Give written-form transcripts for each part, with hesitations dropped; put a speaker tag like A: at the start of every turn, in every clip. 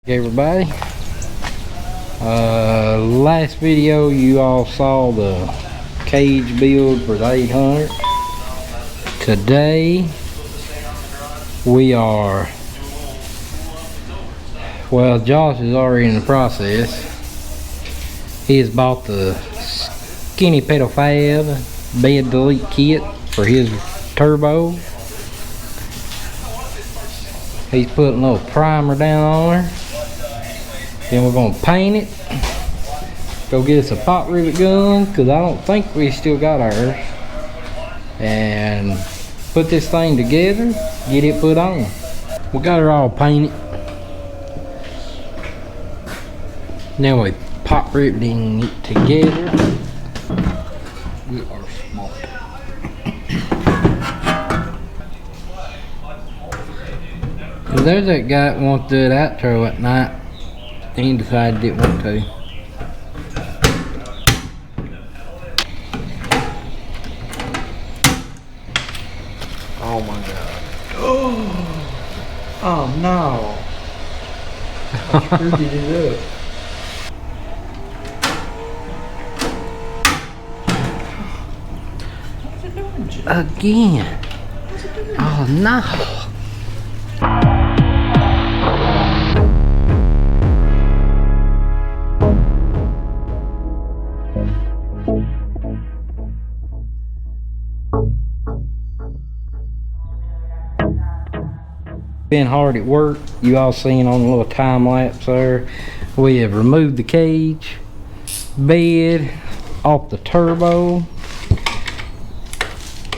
A: Hey everybody, last video you all saw the cage build for the 800. Today we are, well, Josh is already in the process. He has bought the Skinny Pedal Fab bed delete kit for his turbo. He's putting a little primer down on her. Then we're gonna paint it. Go get us a pot rivet gun, cause I don't think we still got ours. And put this thing together, get it put on. We got her all painted. Now we pot riveting it together. We are smart. There's that guy that wants to do the outro at night. He decided he didn't want to.
B: Oh my god. Oh no. I screwed it up. What's it doing, Jim?
A: Again.
B: What's it doing?
A: Oh no. Been hard at work. You all seen on the little time lapse there. We have removed the cage bed off the turbo.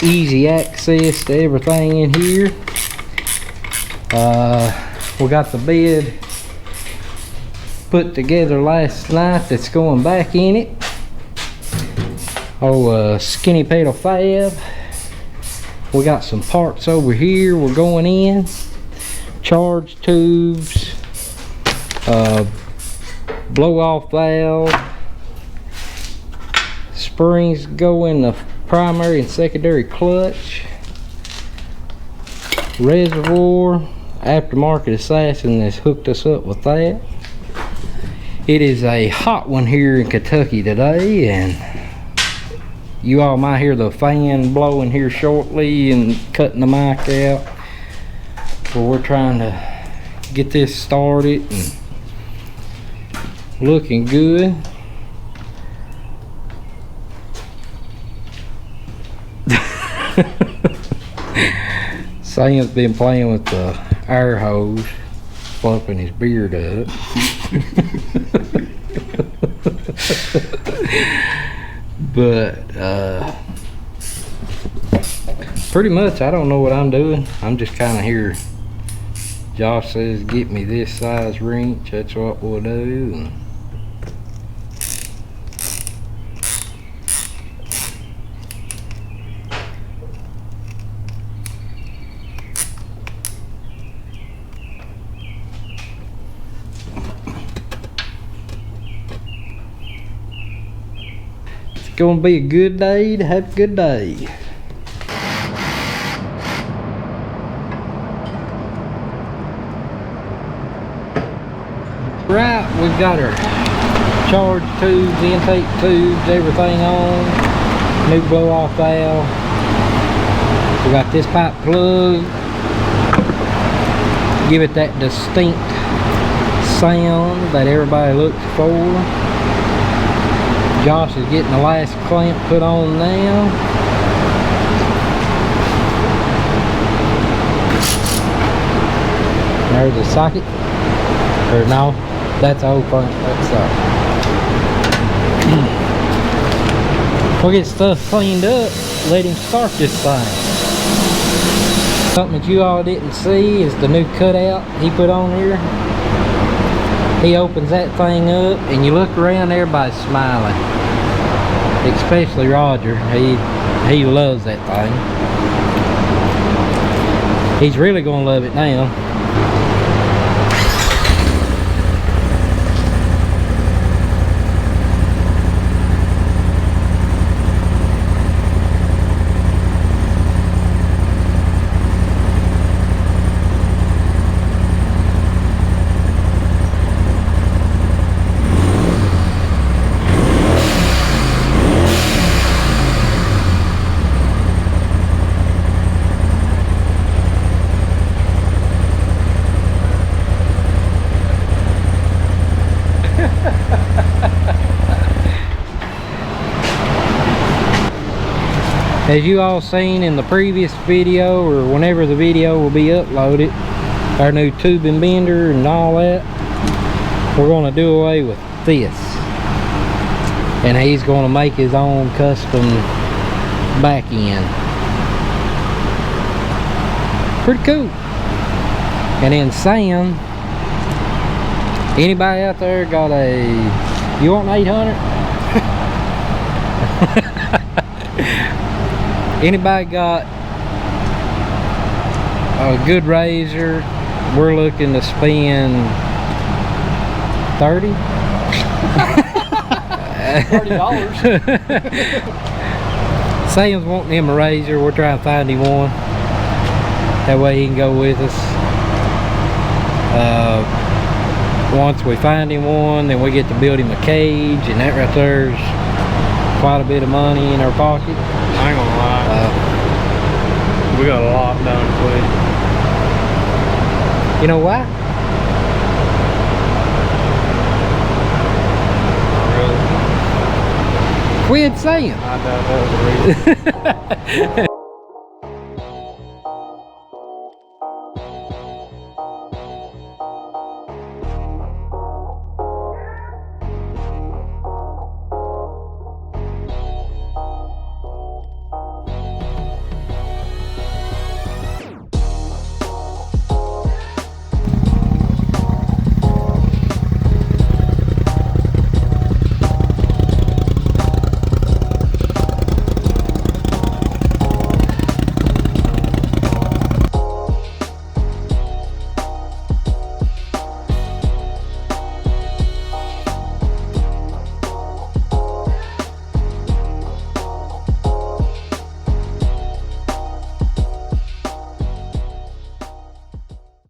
A: Easy access to everything in here. We got the bed put together last night that's going back in it. Skinny Pedal Fab. We got some parts over here we're going in. Charge tubes, blow off valve, springs go in the primary and secondary clutch, reservoir, aftermarket Assassin has hooked us up with that. It is a hot one here in Kentucky today, and you all might hear the fan blowing here shortly and cutting the mic out. Well, we're trying to get this started and looking good. Sam's been playing with the air hose, fluffing his beard up. But pretty much I don't know what I'm doing. I'm just kind of here. Josh says get me this size wrench, that's what we'll do. And it's gonna be a good day to have a good day. Right, we've got our charge tubes, intake tubes, everything on. New blow off valve. We got this pipe plug. Give it that distinct sound that everybody looks for. Josh is getting the last clamp put on now. There's the socket. Or no. That's the whole front. That's we'll get stuff cleaned up. Let him start this thing. Something that you all didn't see is the new cutout he put on here. He opens that thing up, and you look around, everybody's smiling. Especially Roger. He loves that thing. He's really gonna love it now. As you all seen in the previous video, or whenever the video will be uploaded, our new tubing bender and all that, we're going to do away with this. And he's going to make his own custom back end. Pretty cool. And then Sam, anybody out there got a, you want an 800? Anybody got a good razor? We're looking to spend 30.
B: $30.
A: Sam's wanting him a razor. We're trying to find him one. That way he can go with us. Once we find him one, then we get to build him a cage, and that right there is quite a bit of money in our pocket.
B: I ain't gonna lie. We got a lot done quick.
A: You know why?
B: Not really.
A: Quit saying.
B: I doubt that was the reason.